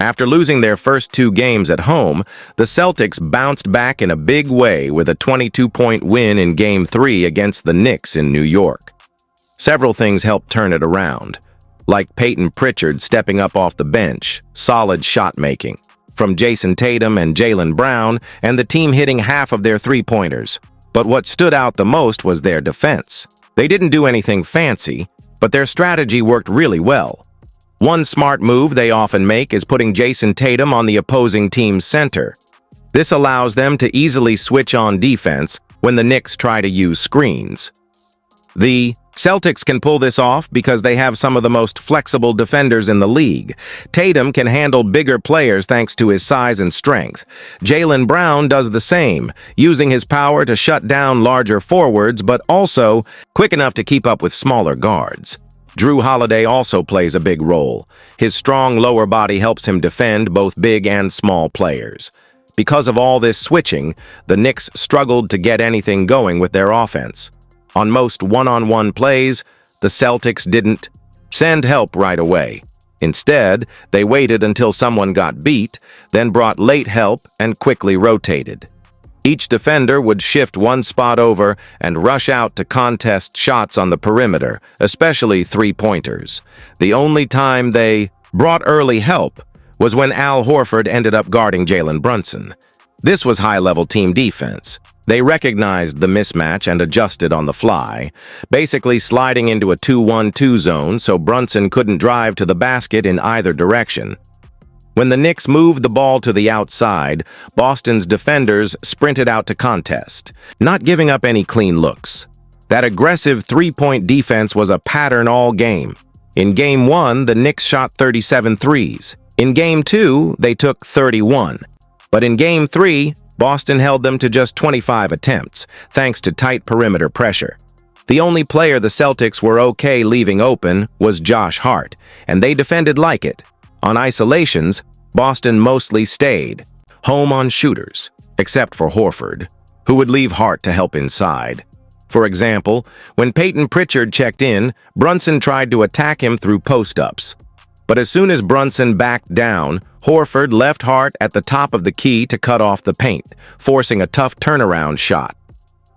After losing their first two games at home, the Celtics bounced back in a big way with a 22-point win in Game 3 against the Knicks in New York. Several things helped turn it around, like Peyton Pritchard stepping up off the bench, solid shot-making from Jason Tatum and Jalen Brown, and the team hitting half of their three-pointers. But what stood out the most was their defense. They didn't do anything fancy, but their strategy worked really well. One smart move they often make is putting Jason Tatum on the opposing team's center. This allows them to easily switch on defense when the Knicks try to use screens. The Celtics can pull this off because they have some of the most flexible defenders in the league. Tatum can handle bigger players thanks to his size and strength. Jalen Brown does the same, using his power to shut down larger forwards, but also quick enough to keep up with smaller guards. Jrue Holiday also plays a big role. His strong lower body helps him defend both big and small players. Because of all this switching, the Knicks struggled to get anything going with their offense. On most one-on-one plays, the Celtics didn't send help right away. Instead, they waited until someone got beat, then brought late help and quickly rotated. Each defender would shift one spot over and rush out to contest shots on the perimeter, especially three-pointers. The only time they brought early help was when Al Horford ended up guarding Jalen Brunson. This was high-level team defense. They recognized the mismatch and adjusted on the fly, basically sliding into a 2-1-2 zone so Brunson couldn't drive to the basket in either direction. When the Knicks moved the ball to the outside, Boston's defenders sprinted out to contest, not giving up any clean looks. That aggressive three-point defense was a pattern all game. In Game 1, the Knicks shot 37 threes. In Game 2, they took 31. But in Game 3, Boston held them to just 25 attempts, thanks to tight perimeter pressure. The only player the Celtics were okay leaving open was Josh Hart, and they defended like it. On isolations, Boston mostly stayed home on shooters, except for Horford, who would leave Hart to help inside. For example, when Peyton Pritchard checked in, Brunson tried to attack him through post-ups. But as soon as Brunson backed down, Horford left Hart at the top of the key to cut off the paint, forcing a tough turnaround shot.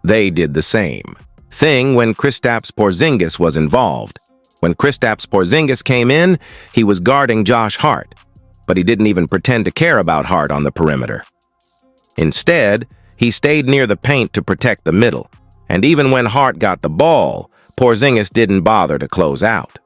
They did the same thing when Kristaps Porzingis was involved. When Kristaps Porzingis came in, he was guarding Josh Hart, but he didn't even pretend to care about Hart on the perimeter. Instead, he stayed near the paint to protect the middle, and even when Hart got the ball, Porzingis didn't bother to close out.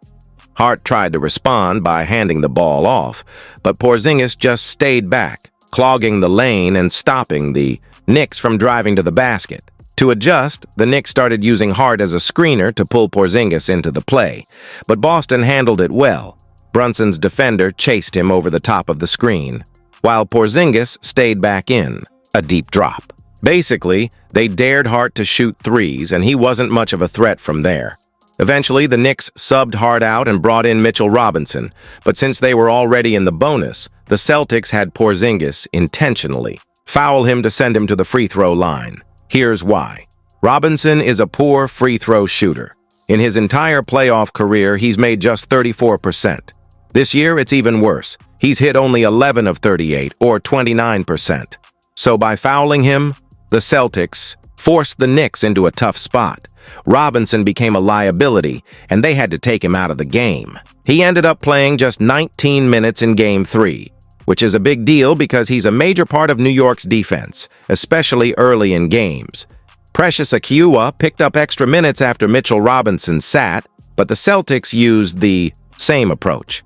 Hart tried to respond by handing the ball off, but Porzingis just stayed back, clogging the lane and stopping the Knicks from driving to the basket. To adjust, the Knicks started using Hart as a screener to pull Porzingis into the play, but Boston handled it well. Brunson's defender chased him over the top of the screen, while Porzingis stayed back in, a deep drop. Basically, they dared Hart to shoot threes, and he wasn't much of a threat from there. Eventually, the Knicks subbed Hart out and brought in Mitchell Robinson, but since they were already in the bonus, the Celtics had Porzingis intentionally foul him to send him to the free throw line. Here's why. Robinson is a poor free throw shooter. In his entire playoff career, he's made just 34%. This year, it's even worse. He's hit only 11 of 38, or 29%. So by fouling him, the Celtics forced the Knicks into a tough spot. Robinson became a liability, and they had to take him out of the game. He ended up playing just 19 minutes in Game 3, which is a big deal because he's a major part of New York's defense, especially early in games. Precious Achiuwa picked up extra minutes after Mitchell Robinson sat, but the Celtics used the same approach.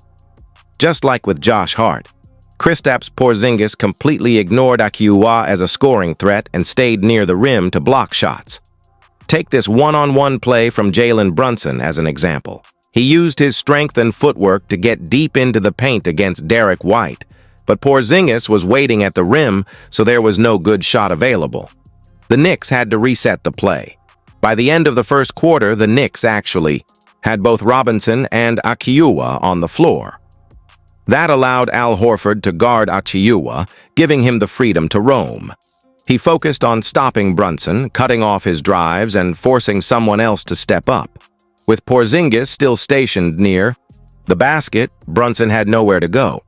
Just like with Josh Hart, Kristaps Porzingis completely ignored Achiuwa as a scoring threat and stayed near the rim to block shots. Take this one-on-one play from Jalen Brunson as an example. He used his strength and footwork to get deep into the paint against Derek White, but Porzingis was waiting at the rim, so there was no good shot available. The Knicks had to reset the play. By the end of the first quarter, the Knicks actually had both Robinson and Achiuwa on the floor. That allowed Al Horford to guard Achiuwa, giving him the freedom to roam. He focused on stopping Brunson, cutting off his drives, and forcing someone else to step up. With Porzingis still stationed near the basket, Brunson had nowhere to go.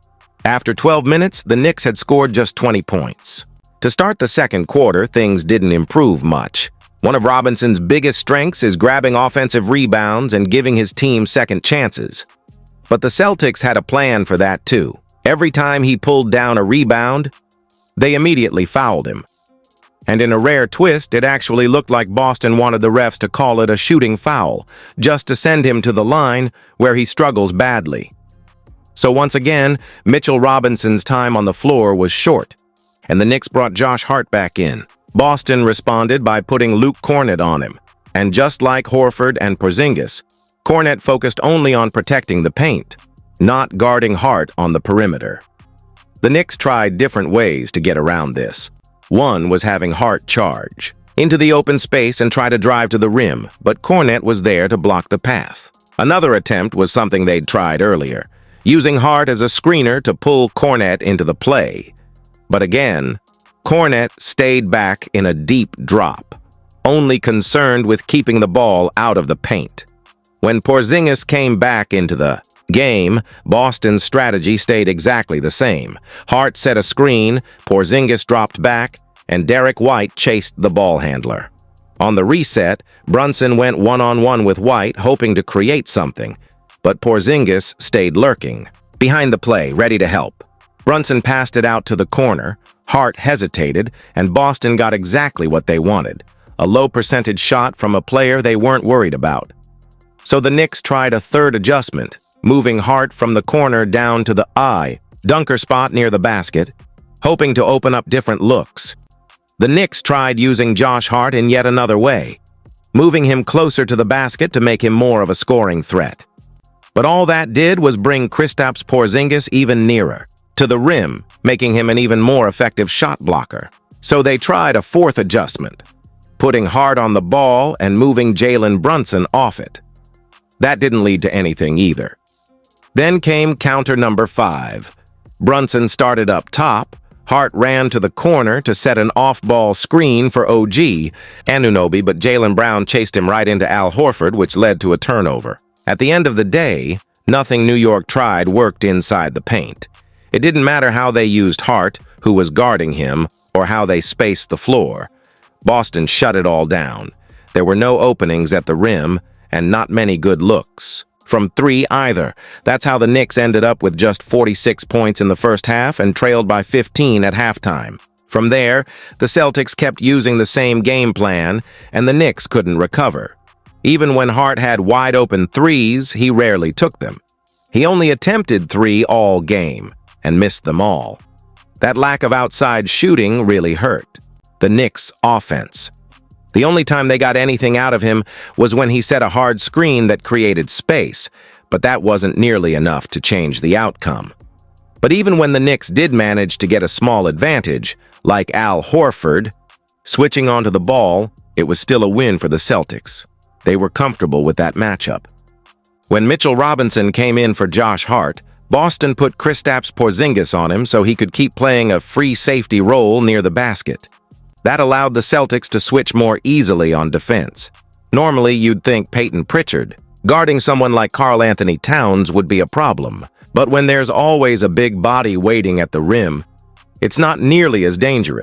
After 12 minutes, the Knicks had scored just 20 points. To start the second quarter, things didn't improve much. One of Robinson's biggest strengths is grabbing offensive rebounds and giving his team second chances. But the Celtics had a plan for that too. Every time he pulled down a rebound, they immediately fouled him. And in a rare twist, it actually looked like Boston wanted the refs to call it a shooting foul, just to send him to the line where he struggles badly. So once again, Mitchell Robinson's time on the floor was short, and the Knicks brought Josh Hart back in. Boston responded by putting Luke Kornet on him, and just like Horford and Porzingis, Kornet focused only on protecting the paint, not guarding Hart on the perimeter. The Knicks tried different ways to get around this. One was having Hart charge into the open space and try to drive to the rim, but Kornet was there to block the path. Another attempt was something they'd tried earlier, using Hart as a screener to pull Kornet into the play. But again, Kornet stayed back in a deep drop, only concerned with keeping the ball out of the paint. When Porzingis came back into the game, Boston's strategy stayed exactly the same. Hart set a screen, Porzingis dropped back, and Derek White chased the ball handler. On the reset, Brunson went one-on-one with White, hoping to create something, but Porzingis stayed lurking, behind the play, ready to help. Brunson passed it out to the corner, Hart hesitated, and Boston got exactly what they wanted, a low-percentage shot from a player they weren't worried about. So the Knicks tried a third adjustment, moving Hart from the corner down to the dunker spot near the basket, hoping to open up different looks. The Knicks tried using Josh Hart in yet another way, moving him closer to the basket to make him more of a scoring threat. But all that did was bring Kristaps Porzingis even nearer to the rim, making him an even more effective shot blocker. So they tried a fourth adjustment, putting Hart on the ball and moving Jalen Brunson off it. That didn't lead to anything either. Then came counter number 5. Brunson started up top, Hart ran to the corner to set an off-ball screen for OG Anunoby, but Jaylen Brown chased him right into Al Horford, which led to a turnover. At the end of the day, nothing New York tried worked inside the paint. It didn't matter how they used Hart, who was guarding him, or how they spaced the floor. Boston shut it all down. There were no openings at the rim, and not many good looks from three either. That's how the Knicks ended up with just 46 points in the first half and trailed by 15 at halftime. From there, the Celtics kept using the same game plan, and the Knicks couldn't recover. Even when Hart had wide-open threes, he rarely took them. He only attempted 3 all game and missed them all. That lack of outside shooting really hurt the Knicks' offense. The only time they got anything out of him was when he set a hard screen that created space, but that wasn't nearly enough to change the outcome. But even when the Knicks did manage to get a small advantage, like Al Horford switching onto the ball, it was still a win for the Celtics. They were comfortable with that matchup. When Mitchell Robinson came in for Josh Hart, Boston put Kristaps Porzingis on him so he could keep playing a free safety role near the basket. That allowed the Celtics to switch more easily on defense. Normally, you'd think Peyton Pritchard guarding someone like Karl Anthony Towns would be a problem. But when there's always a big body waiting at the rim, it's not nearly as dangerous.